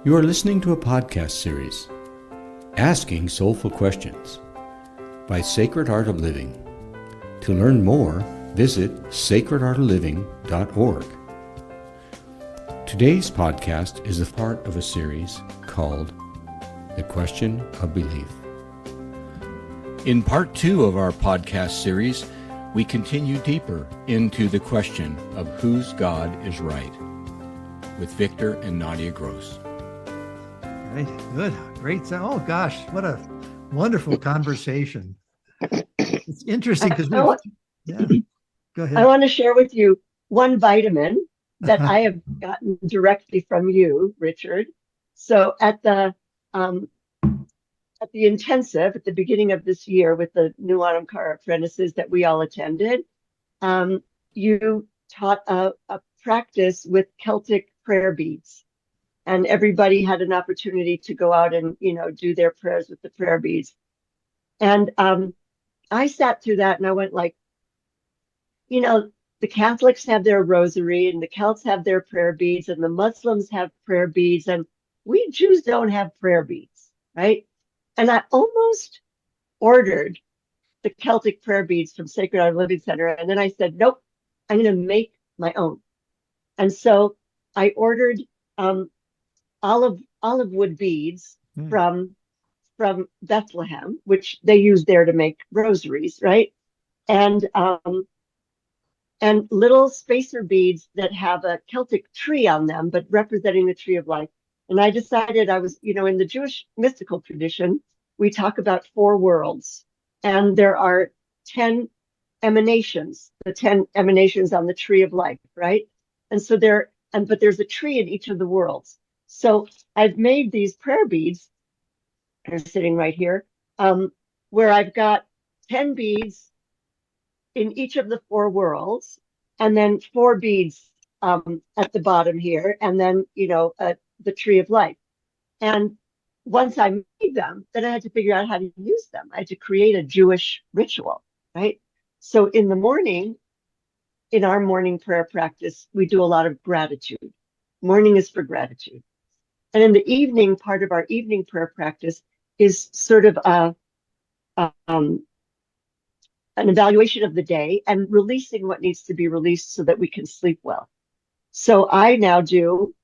You are listening to a podcast series, Asking Soulful Questions, by Sacred Art of Living. To learn more, visit sacredartofliving.org. Today's podcast is a part of a series called The Question of Belief. In part 2 of our podcast series, we continue deeper into the question of whose God is right, with Victor and Nadya Gross. Right. Good. Great. Oh, gosh, what a wonderful conversation. It's interesting because go ahead. I want to share with you one vitamin that I have gotten directly from you, Richard. So at the intensive at the beginning of this year with the new Anamkara apprentices that we all attended, you taught a practice with Celtic prayer beads. And everybody had an opportunity to go out and, do their prayers with the prayer beads. And I sat through that and I went like, the Catholics have their rosary and the Celts have their prayer beads and the Muslims have prayer beads and we Jews don't have prayer beads, right? And I almost ordered the Celtic prayer beads from Sacred Art of Living Center. And then I said, nope, I'm going to make my own. And so I ordered olive wood beads from Bethlehem, which they use there to make rosaries, right? And little spacer beads that have a Celtic tree on them, but representing the tree of life. And I decided I was, in the Jewish mystical tradition, we talk about 4 worlds, and there are 10 emanations, the 10 emanations on the tree of life, right? And so but there's a tree in each of the worlds. So I've made these prayer beads, they're sitting right here, where I've got 10 beads in each of the 4 worlds, and then 4 beads at the bottom here, and then, the tree of life. And once I made them, then I had to figure out how to use them. I had to create a Jewish ritual, right? So in the morning, in our morning prayer practice, we do a lot of gratitude. Morning is for gratitude. And in the evening, part of our evening prayer practice is sort of an evaluation of the day and releasing what needs to be released so that we can sleep well. So I now do,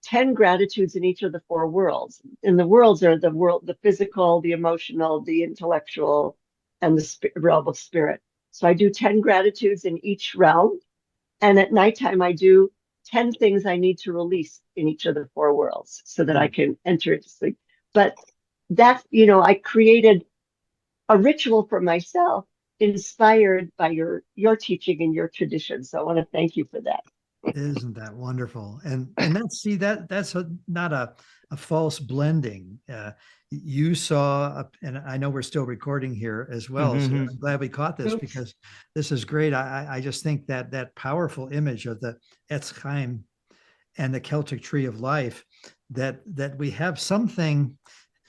10 gratitudes in each of the 4 worlds. And the worlds are the physical, the emotional, the intellectual, and the realm of spirit. So I do 10 gratitudes in each realm. And at nighttime, I do 10 things I need to release in each of the 4 worlds so that I can enter into sleep. But that's, I created a ritual for myself inspired by your teaching and your tradition. So I want to thank you for that. Isn't that wonderful? And that's not a false blending. You saw, and I know we're still recording here as well. So I'm glad we caught this because this is great. I just think that powerful image of the Etz Chaim and the Celtic tree of life, that we have something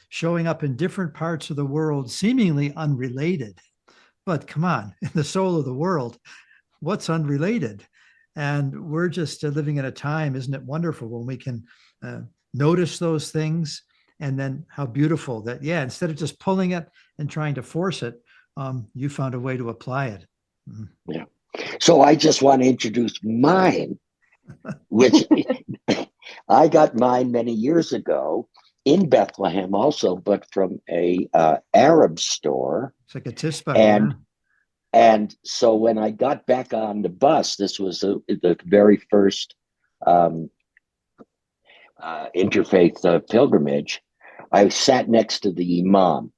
showing up in different parts of the world, seemingly unrelated. But come on, in the soul of the world, what's unrelated? And we're just living in a time, isn't it wonderful, when we can notice those things, and then how beautiful that, instead of just pulling it and trying to force it, you found a way to apply it. Yeah. So I just want to introduce mine, which I got mine many years ago in Bethlehem also, but from a Arab store. It's like a tispa. And so when I got back on the bus, this was the very first interfaith pilgrimage, I sat next to the imam.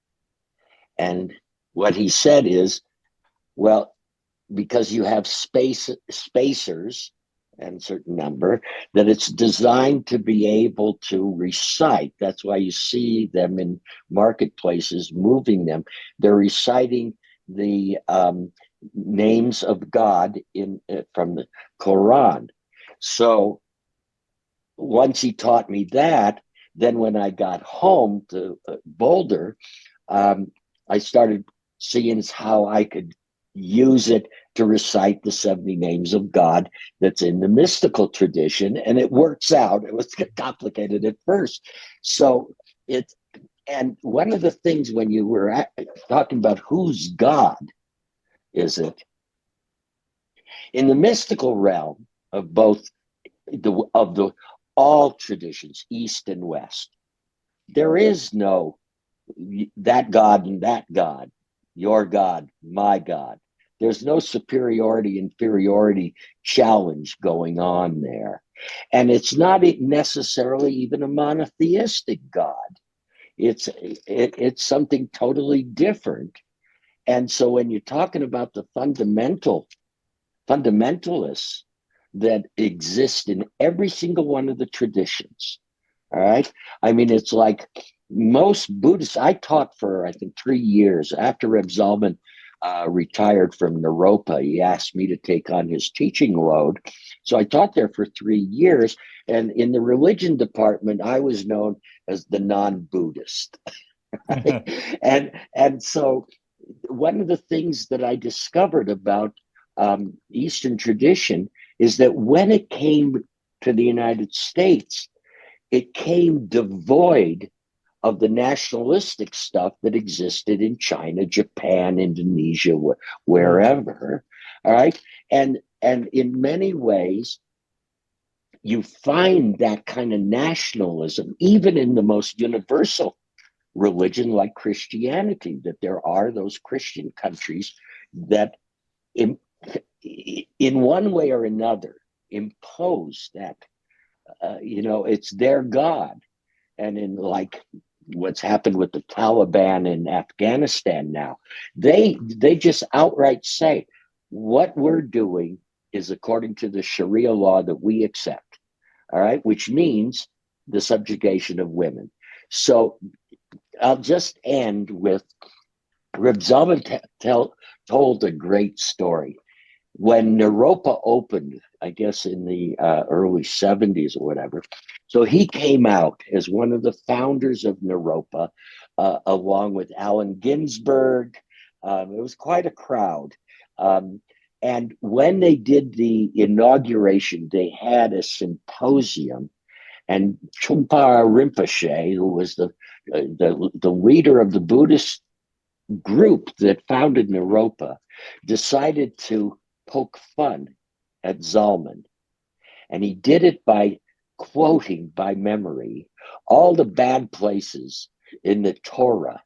And what he said is, well, because you have spacers and certain number, that it's designed to be able to recite. That's why you see them in marketplaces moving them. They're reciting the names of God from the Quran. So once he taught me that, then when I got home to Boulder, I started seeing how I could use it to recite the 70 names of God that's in the mystical tradition, and it works out. It was complicated at first. So it's, and one of the things when you were talking about whose God is it, in the mystical realm of both the all traditions, East and West, there is no that God and that God, your God, my God. There's no superiority, inferiority challenge going on there. And it's not necessarily even a monotheistic God. It's something totally different. And so when you're talking about the fundamentalists that exist in every single one of the traditions, all right? I mean, it's like most Buddhists, I taught for, I think, 3 years. After Reb Zalman retired from Naropa, he asked me to take on his teaching load. So I taught there for 3 years. And in the religion department, I was known as the non-Buddhist. Right? and so one of the things that I discovered about Eastern tradition is that when it came to the United States, it came devoid of the nationalistic stuff that existed in China, Japan, Indonesia, wherever. All right. And in many ways, you find that kind of nationalism, even in the most universal religion like Christianity, that there are those Christian countries that in one way or another impose that, it's their God. And in like what's happened with the Taliban in Afghanistan now, they just outright say what we're doing is according to the Sharia law that we accept, all right, which means the subjugation of women. So I'll just end with Reb Zalman told a great story. When Naropa opened, I guess in the early 70s or whatever, so he came out as one of the founders of Naropa, along with Allen Ginsberg. It was quite a crowd. And when they did the inauguration, they had a symposium, and Trungpa Rinpoche, who was the leader of the Buddhist group that founded Naropa, decided to poke fun at Zalman. And he did it by quoting by memory all the bad places in the Torah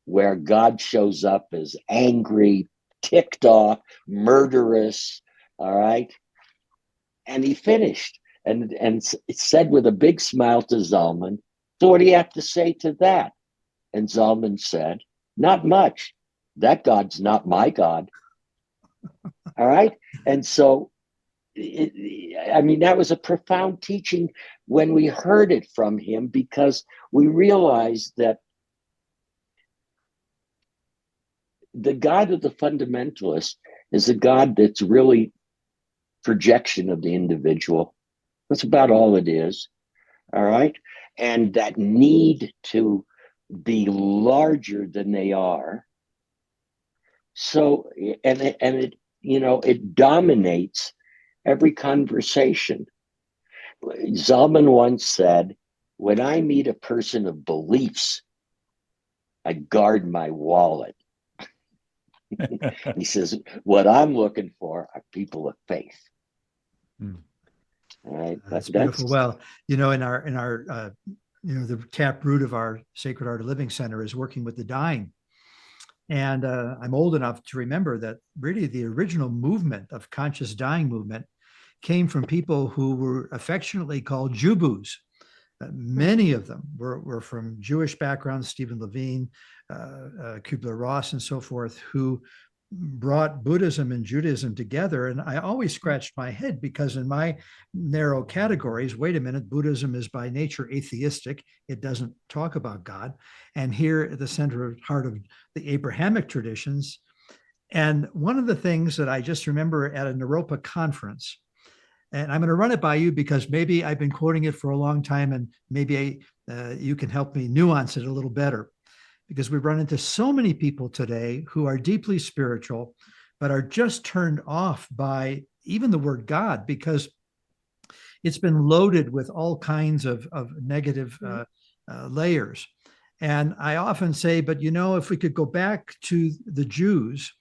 where God shows up as angry, ticked off, murderous, all right? And he finished and said with a big smile to Zalman, so what do you have to say to that? And Zalman said, not much. That God's not my God. All right. And so, that was a profound teaching when we heard it from him, because we realized that the God of the fundamentalist is a God that's really projection of the individual. That's about all it is. All right. And that need to be larger than they are. So, and it dominates every conversation. Zalman once said, when I meet a person of beliefs, I guard my wallet. He says, what I'm looking for are people of faith. All right. That's beautiful. Well, in our the tap root of our Sacred Art of Living Center is working with the dying. And I'm old enough to remember that really the original movement of conscious dying movement came from people who were affectionately called Jubus. Many of them were from Jewish backgrounds, Stephen Levine, Kubler-Ross, and so forth, who brought Buddhism and Judaism together. And I always scratched my head because in my narrow categories, wait a minute, Buddhism is by nature atheistic. It doesn't talk about God. And here at the center heart of the Abrahamic traditions. And one of the things that I just remember at a Naropa conference, and I'm going to run it by you because maybe I've been quoting it for a long time and maybe you can help me nuance it a little better. Because we run into so many people today who are deeply spiritual, but are just turned off by even the word God, because it's been loaded with all kinds of negative layers. And I often say, but if we could go back to the Jews,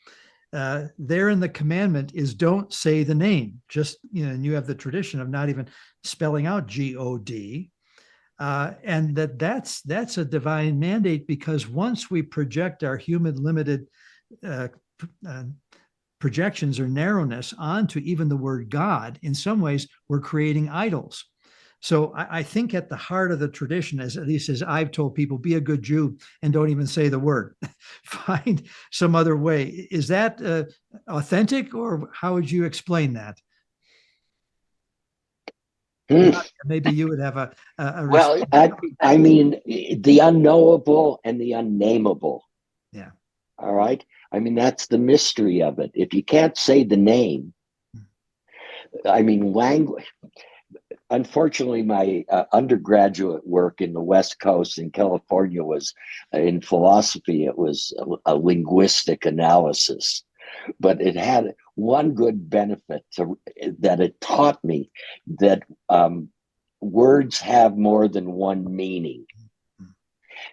there in the commandment is don't say the name. Just, and you have the tradition of not even spelling out God. And that's a divine mandate, because once we project our human limited projections or narrowness onto even the word God, in some ways we're creating idols. So I think at the heart of the tradition, at least as I've told people, be a good Jew and don't even say the word. Find some other way. Is that authentic, or how would you explain that? Maybe you would have a well, I mean, the unknowable and the unnameable. Yeah. All right. I mean, that's the mystery of it. If you can't say the name, I mean, language. Unfortunately, my undergraduate work in the West Coast in California was in philosophy. It was a linguistic analysis, but it had one good benefit that it taught me that words have more than one meaning,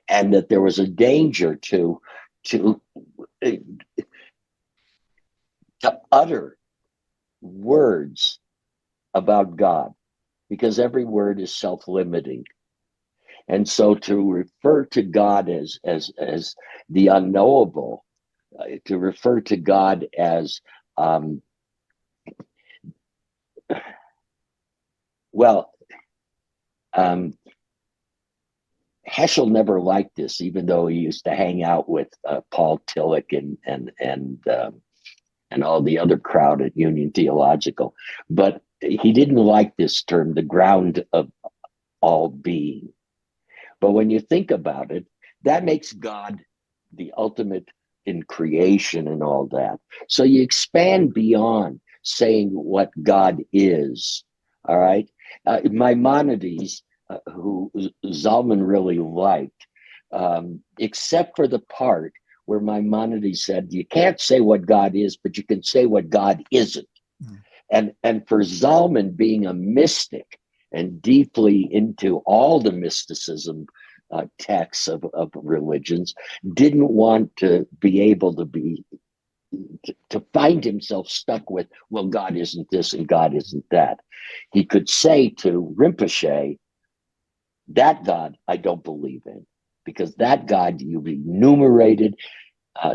and that there was a danger to utter words about God, because every word is self-limiting. And so to refer to God as the unknowable, to refer to God as Heschel never liked this, even though he used to hang out with Paul Tillich and all the other crowd at Union Theological. But he didn't like this term, the ground of all being. But when you think about it, that makes God the ultimate in creation and all that. So you expand beyond saying what God is. All right. Maimonides, who Zalman really liked, except for the part where Maimonides said, you can't say what God is, but you can say what God isn't. Mm. And for Zalman, being a mystic and deeply into all the mysticism texts of religions, didn't want to be able to find himself stuck with, well, God isn't this and God isn't that. He could say to Rinpoche, that God I don't believe in, because that God you've enumerated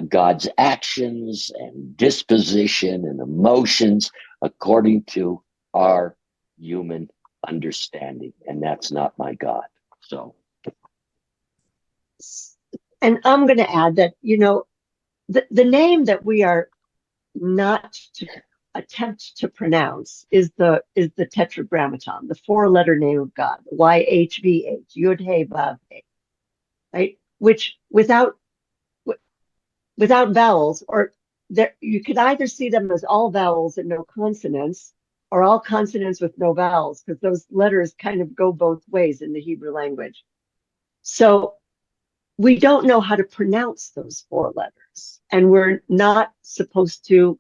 God's actions and disposition and emotions according to our human understanding, and that's not my God. So, and I'm going to add that the name that we are not to attempt to pronounce is the Tetragrammaton, the 4-letter name of God, YHVH, Yud He Vav He, right? Which without vowels, or there, you could either see them as all vowels and no consonants, or all consonants with no vowels, because those letters kind of go both ways in the Hebrew language. So we don't know how to pronounce those 4 letters, and we're not supposed to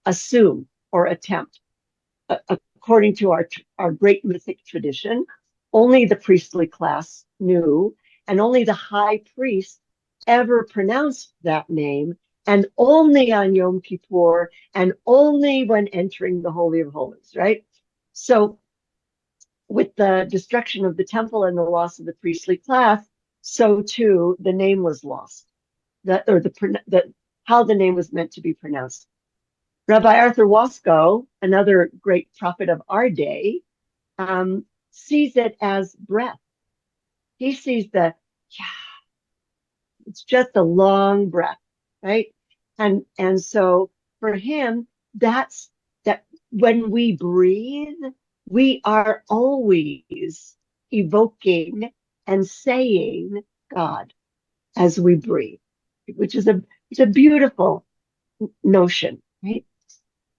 assume or attempt. According to our great mythic tradition, only the priestly class knew, and only the high priest ever pronounced that name, and only on Yom Kippur, and only when entering the Holy of Holies, right? So with the destruction of the temple and the loss of the priestly class, so too the name was lost, how the name was meant to be pronounced. Rabbi Arthur Waskow, another great prophet of our day, sees it as breath. He sees it's just a long breath, right? And so for him, that's that when we breathe, we are always evoking and saying God as we breathe, which is a beautiful notion, right?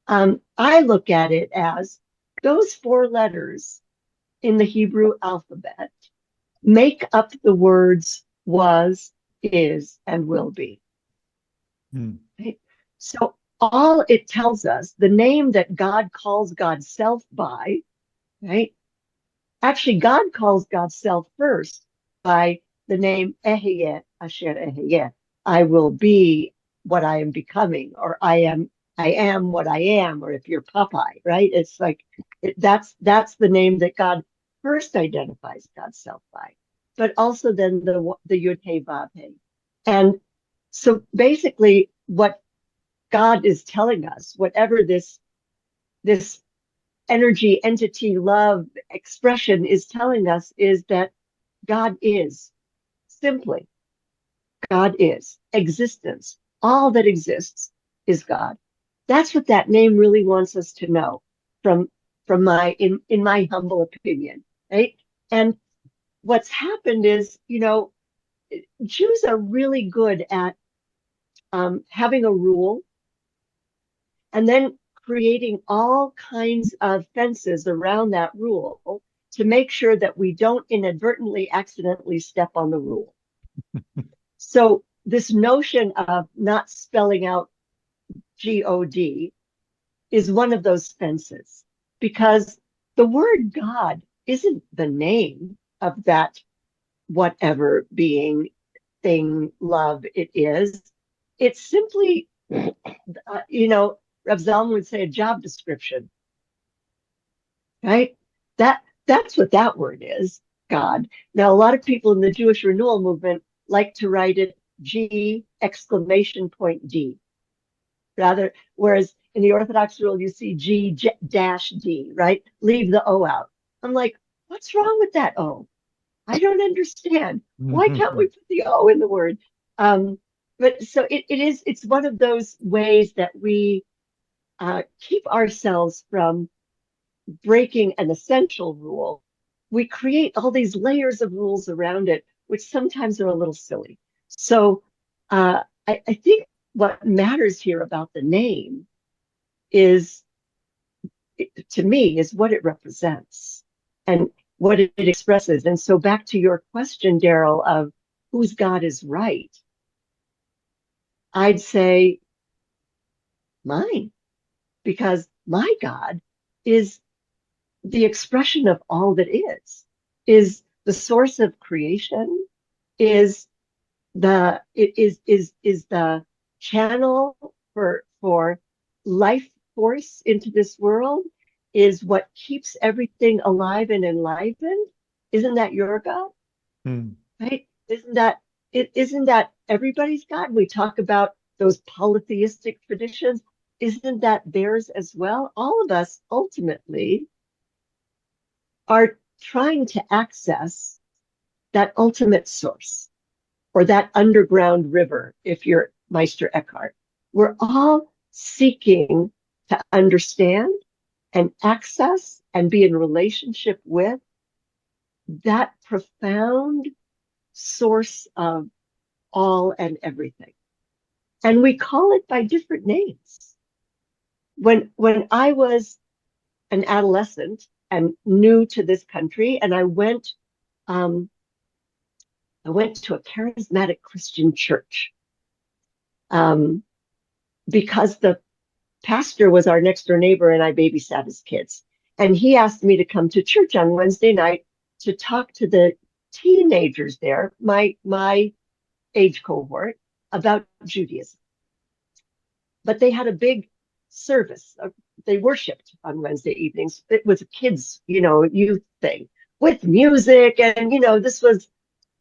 I look at it as those 4 letters in the Hebrew alphabet make up the words was, is, and will be. Right? So all it tells us, the name that God calls God's self by, right? Actually, God calls God's self first by the name Ehyeh Asher Ehyeh. I will be what I am becoming, or I am what I am, or if you're Popeye, right? It's like that's the name that God first identifies God's self by, but also then the Yud Hey Vav Hey. And so basically, what God is telling us, whatever this energy, entity, love, expression is telling us, is that God is simply, God is existence. All that exists is God. That's what that name really wants us to know from my, in my humble opinion, right? And what's happened is, Jews are really good at having a rule and then creating all kinds of fences around that rule to make sure that we don't inadvertently, accidentally step on the rule. So this notion of not spelling out God is one of those fences, because the word God isn't the name of that whatever being, thing, love it is. It's simply, Rav Zalman would say a job description, right? That's what that word is, God. Now, a lot of people in the Jewish Renewal movement like to write it G exclamation point D, rather, whereas in the Orthodox rule, you see G dash D, right? Leave the O out. I'm like, what's wrong with that O? I don't understand. Why can't we put the O in the word? But so it's one of those ways that we keep ourselves from breaking an essential rule. We create all these layers of rules around it, which sometimes are a little silly. So I think what matters here about the name is, to me, is what it represents and what it expresses. And so back to your question, Daryl, of whose God is right, I'd say mine, because my God is the expression of all that is the source of creation, is the channel for life force into this world, is what keeps everything alive and enlivened. Isn't that your God? Right? Isn't that everybody's God? We talk about those polytheistic traditions. Isn't that theirs as well? All of us ultimately are trying to access that ultimate source, or that underground river, if you're Meister Eckhart. We're all seeking to understand and access and be in relationship with that profound source of all and everything. And we call it by different names. When I was an adolescent and new to this country, and I went to a charismatic Christian church because the pastor was our next door neighbor and I babysat his kids. And he asked me to come to church on Wednesday night to talk to the teenagers there, my age cohort, about Judaism. But they had a big service. They worshiped on Wednesday evenings. It was a kids, youth thing with music. And, this was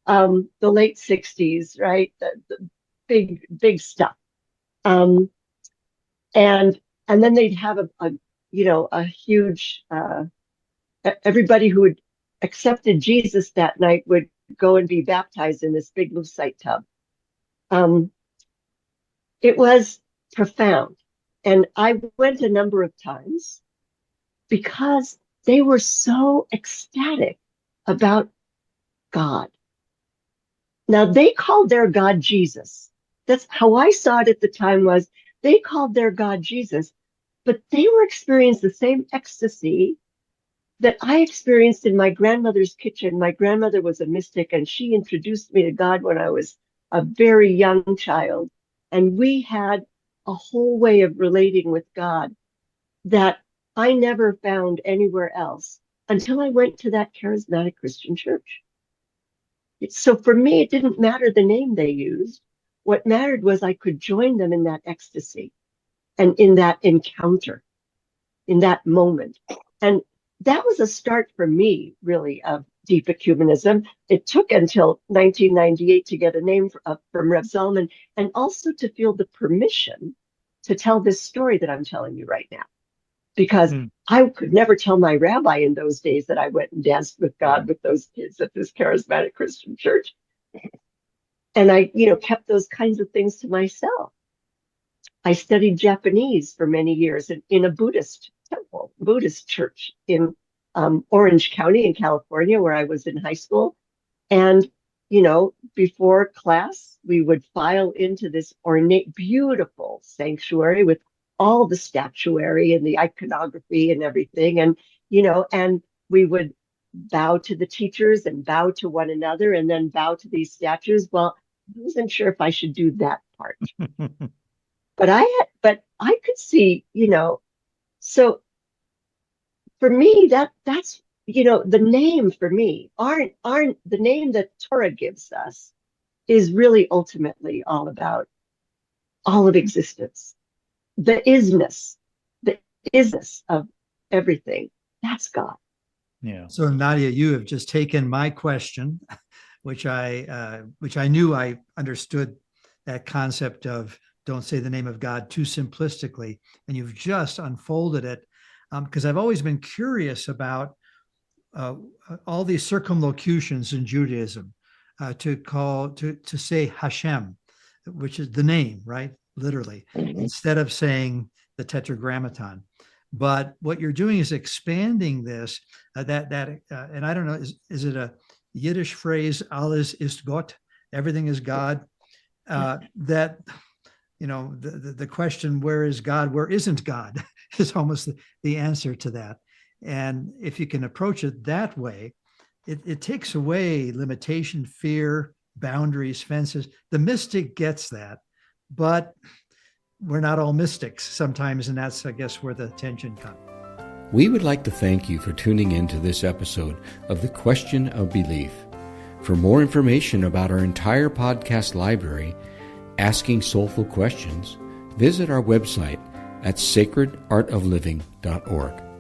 the late 60s, right? The big stuff. And then they'd have a huge, everybody who had accepted Jesus that night would go and be baptized in this big lucite tub. It was profound. And I went a number of times because they were so ecstatic about God. Now, they called their God Jesus. That's how I saw it at the time, was they called their God Jesus, but they were experiencing the same ecstasy that I experienced in my grandmother's kitchen. My grandmother was a mystic, and she introduced me to God when I was a very young child. And we had a whole way of relating with God that I never found anywhere else until I went to that charismatic Christian church. So for me, it didn't matter the name they used. What mattered was I could join them in that ecstasy and in that encounter, in that moment. And that was a start for me, really, of Deep Ecumenism. It took until 1998 to get a name from Reb Zalman, and also to feel the permission to tell this story that I'm telling you right now. Because I could never tell my rabbi in those days that I went and danced with God with those kids at this charismatic Christian church. And I, kept those kinds of things to myself. I studied Japanese for many years in a Buddhist temple, Buddhist church in Orange County in California, where I was in high school. And, before class, we would file into this ornate, beautiful sanctuary with all the statuary and the iconography and everything. And, and we would bow to the teachers and bow to one another and then bow to these statues. Well, I wasn't sure if I should do that part. But I could see, so for me, that's, the name for me aren't the name that Torah gives us is really ultimately all about all of existence. The isness of everything. That's God. Yeah. So Nadya, you have just taken my question, which I knew I understood that concept of don't say the name of God too simplistically, and you've just unfolded it because I've always been curious about all these circumlocutions in Judaism to say Hashem, which is the name, right? Literally, instead of saying the tetragrammaton. But what you're doing is expanding this, and I don't know, is it a Yiddish phrase, alles ist Gott, everything is God, that, the question, where is God, where isn't God, is almost the answer to that. And if you can approach it that way, it takes away limitation, fear, boundaries, fences. The mystic gets that. But we're not all mystics sometimes, and that's, I guess, where the tension comes. We would like to thank you for tuning in to this episode of The Question of Belief. For more information about our entire podcast library, Asking Soulful Questions, visit our website at sacredartofliving.org.